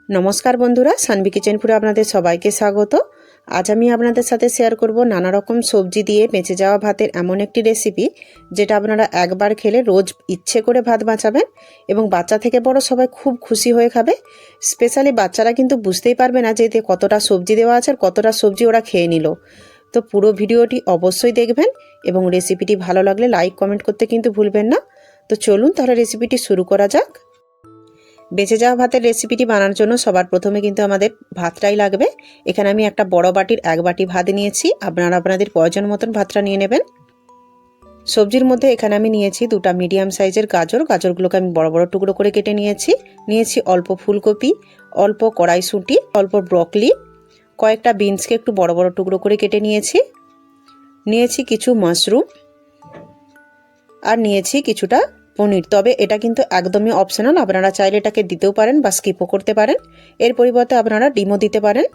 নমস্কার বন্ধুরা, সানভি কিচেন ফুডে আপনাদের সবাইকে স্বাগত। আজ আমি আপনাদের সাথে শেয়ার করব নানা রকম সবজি দিয়ে বেঁচে যাওয়া ভাতের এমন একটি রেসিপি যেটা আপনারা একবার খেলে রোজ ইচ্ছে করে ভাত বাঁচাবেন এবং বাচ্চা থেকে বড় সবাই খুব খুশি হয়ে খাবে। স্পেশালি বাচ্চারা কিন্তু বুঝতেই পারবে না যে এতে কতটা সবজি দেওয়া আছে আর কতটা সবজি ওরা খেয়ে নিল। তো পুরো ভিডিওটি অবশ্যই দেখবেন এবং রেসিপিটি ভালো লাগলে লাইক কমেন্ট করতে কিন্তু ভুলবেন না। তো চলুন তাহলে রেসিপিটি শুরু করা যাক। বেঁচে যাওয়া ভাতের রেসিপিটি বানানোর জন্য সবার প্রথমে কিন্তু আমাদের ভাতটাই লাগবে। এখানে আমি একটা বড় বাটির 1 বাটি ভাত নিয়েছি, আপনারা আপনাদের প্রয়োজন মতন ভাতটা নিয়ে নেবেন। সবজির মধ্যে এখানে আমি নিয়েছি 2টা মিডিয়াম সাইজের গাজরগুলোকে আমি বড় বড় টুকরো করে কেটে নিয়েছি অল্প ফুলকপি, অল্প কড়াইশুঁটি, অল্প ব্রকলি, কয়েকটা বিনসকে একটু বড় বড় টুকরো করে কেটে নিয়েছি কিছু মাশরুম আর নিয়েছি কিছুটা পনির। তবে এটা কিন্তু একদমই অপশনাল, আপনারা চাইলে এটাকে দিতেও পারেন বা স্কিপও করতে পারেন। এর পরিবর্তে আপনারা ডিমও দিতে পারেন।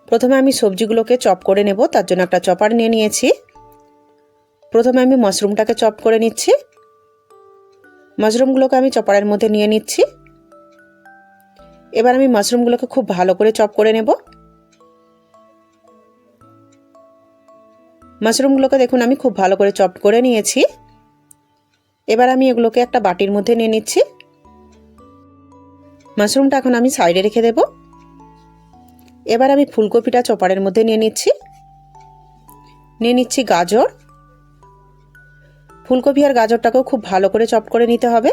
প্রথমে আমি সবজিগুলোকে চপ করে নেব, তার জন্য একটা চপার নিয়ে নিয়েছি। প্রথমে আমি মাশরুমটাকে চপ করে নিচ্ছি। মাশরুমগুলোকে আমি চপারের মধ্যে নিয়ে নিচ্ছি। এবার আমি মাশরুমগুলোকে খুব ভালো করে চপ করে নেব। মাশরুমগুলোকে দেখুন আমি খুব ভালো করে চপ করে নিয়েছি। এবার আমি এগুলোকে একটা বাটির মধ্যে নিয়ে নিচ্ছি। মাশরুমটা এখন আমি সাইডে রেখে দেব। এবার আমি ফুলকপিটা চপারের মধ্যে নিয়ে নিচ্ছি গাজর। ফুলকপি আর গাজরটাকেও খুব ভালো করে চপ করে নিতে হবে।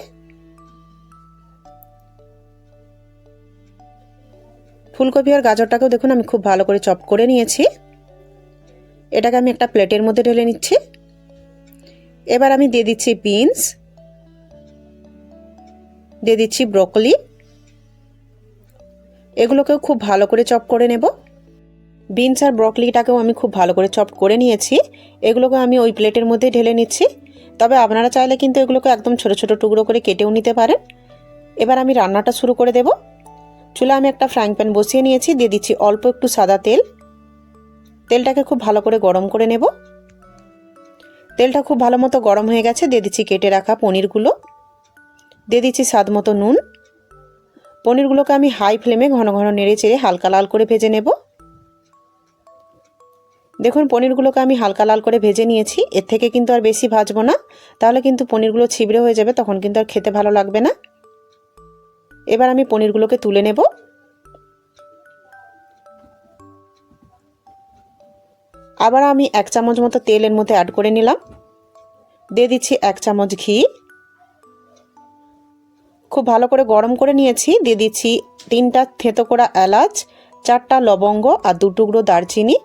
ফুলকপি আর গাজরটাকেও দেখুন আমি খুব ভালো করে চপ করে নিয়েছি। এটাকে আমি একটা প্লেটের মধ্যে ঢেলে নিচ্ছি। এবার আমি দিয়ে দিচ্ছি বিনস, দিয়ে দিচ্ছি ব্রকলি, এগুলোকেও খুব ভালো করে চপ করে নেব। বিনস আর ব্রকলিটাকেও আমি খুব ভালো করে চপ করে নিয়েছি। এগুলোকে আমি ওই প্লেটের মধ্যে ঢেলে নিচ্ছি। তবে আপনারা চাইলে কিন্তু এগুলোকে একদম ছোট ছোট টুকরো করে কেটেও নিতে পারেন। এবার আমি রান্নাটা শুরু করে দেব। চুলা আমি একটা ফ্রাইং প্যান বসিয়ে নিয়েছি, দিয়ে দিচ্ছি অল্প একটু সাদা তেল। তেলটাকে খুব ভালো করে গরম করে নেব। তেলটা খুব ভালো মতো গরম হয়ে গেছে, দিয়ে দিচ্ছি কেটে রাখা পনিরগুলো, দিয়ে দিচ্ছি স্বাদ মতো নুন। পনিরগুলোকে আমি হাই ফ্লেমে ঘন ঘন নেড়ে চেড়ে হালকা লাল করে ভেজে নেব। দেখুন পনিরগুলোকে আমি হালকা লাল করে ভেজে নিয়েছি। এর থেকে কিন্তু আর বেশি ভাজবো না, তাহলে কিন্তু পনিরগুলো ছিবড়ে হয়ে যাবে, তখন কিন্তু আর খেতে ভালো লাগবে না। এবার আমি পনিরগুলোকে তুলে নেব। আবার আমি 1 চামচ মতো তেল এর মধ্যে অ্যাড করে নিলাম। দিয়ে দিচ্ছি 1 চামচ ঘি। খুব ভালো করে গরম করে নিয়েছি। দিয়ে দিচ্ছি 3টা থেঁতো করা এলাচ, 4টা লবঙ্গ আর 2 টুকরো দারচিনি।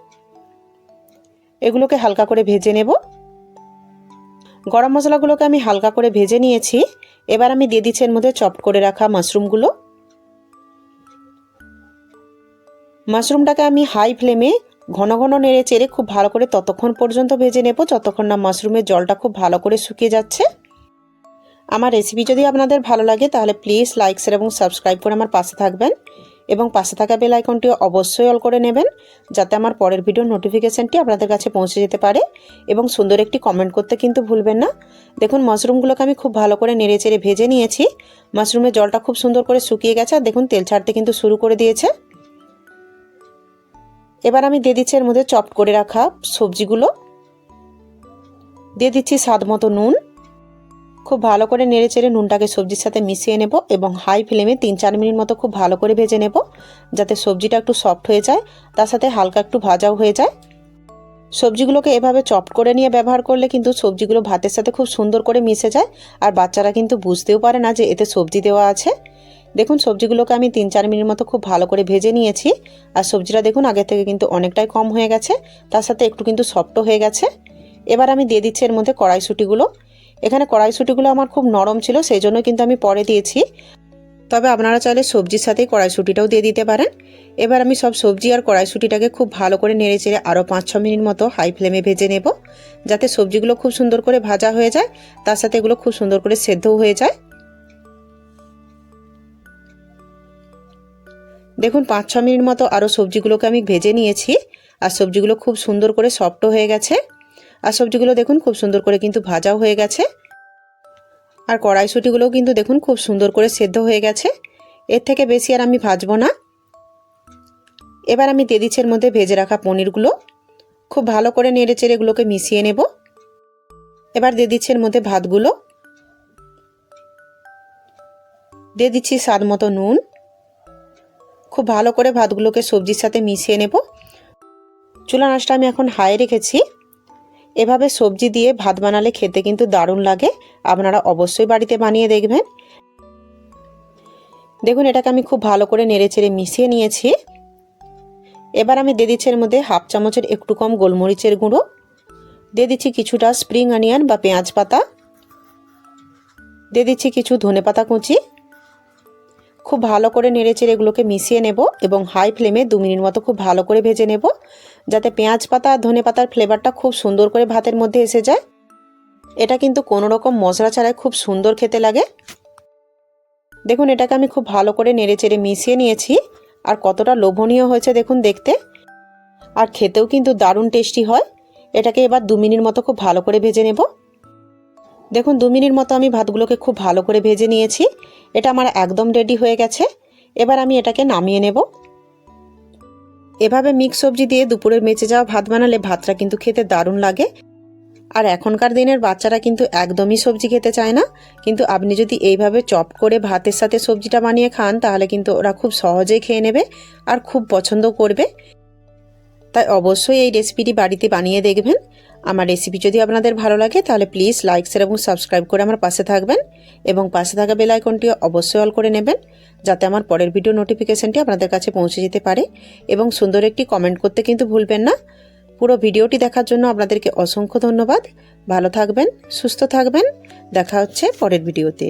এগুলোকে হালকা করে ভেজে নেব। গরম মশলাগুলোকে আমি হালকা করে ভেজে নিয়েছি। এবার আমি দিয়ে দিচ্ছি এর মধ্যে চপ করে রাখা মাশরুমগুলো। মাশরুমটাকে আমি হাই ফ্লেমে ঘন ঘন নেড়ে চেড়ে খুব ভালো করে ততক্ষণ পর্যন্ত ভেজে নেব যতক্ষণ না মাশরুমের জলটা খুব ভালো করে শুকিয়ে যাচ্ছে। আমার রেসিপি যদি আপনাদের ভালো লাগে তাহলে প্লিজ লাইক শেয়ার এবং সাবস্ক্রাইব করে আমার পাশে থাকবেন এবং পাশে থাকা বেল আইকনটি অবশ্যই অল করে নেবেন, যাতে আমার পরের ভিডিওর নোটিফিকেশানটি আপনাদের কাছে পৌঁছে যেতে পারে। এবং সুন্দর একটি কমেন্ট করতে কিন্তু ভুলবেন না। দেখুন মাশরুমগুলোকে আমি খুব ভালো করে নেড়ে চেড়ে ভেজে নিয়েছি। মাশরুমের জলটা খুব সুন্দর করে শুকিয়ে গেছে আর দেখুন তেল ছাড়তে কিন্তু শুরু করে দিয়েছে। এবার আমি দিয়ে দিচ্ছি এর মধ্যে চপ করে রাখা সবজিগুলো, দিয়ে দিচ্ছি স্বাদ মতো নুন। খুব ভালো করে নেড়ে চেড়ে নুনটাকে সবজির সাথে মিশিয়ে নেব এবং হাই ফ্লেমে 3-4 মিনিট মতো খুব ভালো করে ভেজে নেব, যাতে সবজিটা একটু সফট হয়ে যায়, তার সাথে হালকা একটু ভাজাও হয়ে যায়। সবজিগুলোকে এভাবে চপ করে নিয়ে ব্যবহার করলে কিন্তু সবজিগুলো ভাতের সাথে খুব সুন্দর করে মিশে যায় আর বাচ্চারা কিন্তু বুঝতেও পারে না যে এতে সবজি দেওয়া আছে। দেখুন সবজিগুলোকে আমি 3-4 মিনিট মতো খুব ভালো করে ভেজে নিয়েছি আর সবজিটা দেখুন আগে থেকে কিন্তু অনেকটাই কম হয়ে গেছে, তার সাথে একটু কিন্তু সফটও হয়ে গেছে। এবার আমি দিয়ে দিচ্ছি এর মধ্যে কড়াইশুঁটিগুলো। এখানে কড়াইশুঁটিগুলো আমার খুব নরম ছিল, সেই জন্য কিন্তু আমি পরে দিয়েছি, তবে আপনারা চাইলে সবজির সাথেই কড়াইশুঁটিটাও দিয়ে দিতে পারেন। এবার আমি সব সবজি আর কড়াইশুঁটিটাকে খুব ভালো করে নেড়ে চেড়ে আরও 5-6 মিনিট মতো হাই ফ্লেমে ভেজে নেব, যাতে সবজিগুলো খুব সুন্দর করে ভাজা হয়ে যায়, তার সাথে এগুলো খুব সুন্দর করে সেদ্ধও হয়ে যায়। দেখুন 5-6 মিনিট মতো আরও সবজিগুলোকে আমি ভেজে নিয়েছি আর সবজিগুলো খুব সুন্দর করে সফটও হয়ে গেছে আর সবজিগুলো দেখুন খুব সুন্দর করে কিন্তু ভাজাও হয়ে গেছে আর কড়াইশুঁটিগুলোও কিন্তু দেখুন খুব সুন্দর করে সেদ্ধ হয়ে গেছে। এর থেকে বেশি আর আমি ভাজবো না। এবার আমি দিয়ে দিচ্ছি এর মধ্যে ভেজে রাখা পনিরগুলো। খুব ভালো করে নেড়ে চেড়ে এগুলোকে মিশিয়ে নেব। এবার দিয়ে দিচ্ছি এর মধ্যে ভাতগুলো, দিয়ে দিচ্ছি স্বাদ মতো নুন। খুব ভালো করে ভাতগুলোকে সবজির সাথে মিশিয়ে নেব। চুলা আঁচটা আমি এখন হাই রেখেছি। এভাবে সবজি দিয়ে ভাত বানালে খেতে কিন্তু দারুণ লাগে। আপনারা অবশ্যই বাড়িতে বানিয়ে দেখবেন। দেখুন এটাকে আমি খুব ভালো করে নেড়ে চেড়ে মিশিয়ে নিয়েছি। এবার আমি দিয়ে দিচ্ছি এর মধ্যে হাফ চামচের একটু কম গোলমরিচের গুঁড়ো, দিয়ে দিচ্ছি কিছুটা স্প্রিং অনিয়ন বা পেঁয়াজ পাতা, দিয়ে দিচ্ছি কিছু ধনেপাতা কুচি। খুব ভালো করে নেড়ে চেড়ে এগুলোকে মিশিয়ে নেব এবং হাই ফ্লেমে 2 মিনিট মতো খুব ভালো করে ভেজে নেব, যাতে পেঁয়াজ পাতা আর ধনেপাতার ফ্লেভারটা খুব সুন্দর করে ভাতের মধ্যে এসে যায়। এটা কিন্তু কোনো রকম মশলা ছাড়াই খুব সুন্দর খেতে লাগে। দেখুন এটাকে আমি খুব ভালো করে নেড়ে চেড়ে মিশিয়ে নিয়েছি। আর কতটা লোভনীয় হয়েছে দেখুন দেখতে, আর খেতেও কিন্তু দারুণ টেস্টি হয়। এটাকে এবার 2 মিনিট মতো খুব ভালো করে ভেজে নেব। দেখুন 2 মিনিট মতো আমি ভাতগুলোকে খুব ভালো করে ভেজে নিয়েছি। এটা আমার একদম রেডি হয়ে গেছে। এবার আমি এটাকে নামিয়ে নেব। এভাবে মিক্স সবজি দিয়ে দুপুরের মেচে যাওয়া ভাত বানালে ভাতটা কিন্তু খেতে দারুণ লাগে। আর এখনকার দিনের বাচ্চারা কিন্তু একদমই সবজি খেতে চায় না, কিন্তু আপনি যদি এইভাবে চপ করে ভাতের সাথে সবজিটা বানিয়ে খান তাহলে কিন্তু ওরা খুব সহজেই খেয়ে নেবে আর খুব পছন্দ করবে। তাই অবশ্যই এই রেসিপিটি বাড়িতে বানিয়ে দেখবেন। আমার রেসিপি যদি আপনাদের ভালো লাগে তাহলে প্লিজ লাইক শেয়ার এবং সাবস্ক্রাইব করে আমার পাশে থাকবেন এবং পাশে থাকা বেল আইকনটি অবশ্যই অল করে নেবেন, যাতে আমার পরের ভিডিও নোটিফিকেশনটি আপনাদের কাছে পৌঁছে যেতে পারে। এবং সুন্দর একটি কমেন্ট করতে কিন্তু ভুলবেন না। পুরো ভিডিওটি দেখার জন্য আপনাদেরকে অসংখ্য ধন্যবাদ। ভালো থাকবেন, সুস্থ থাকবেন। দেখা হচ্ছে পরের ভিডিওতে।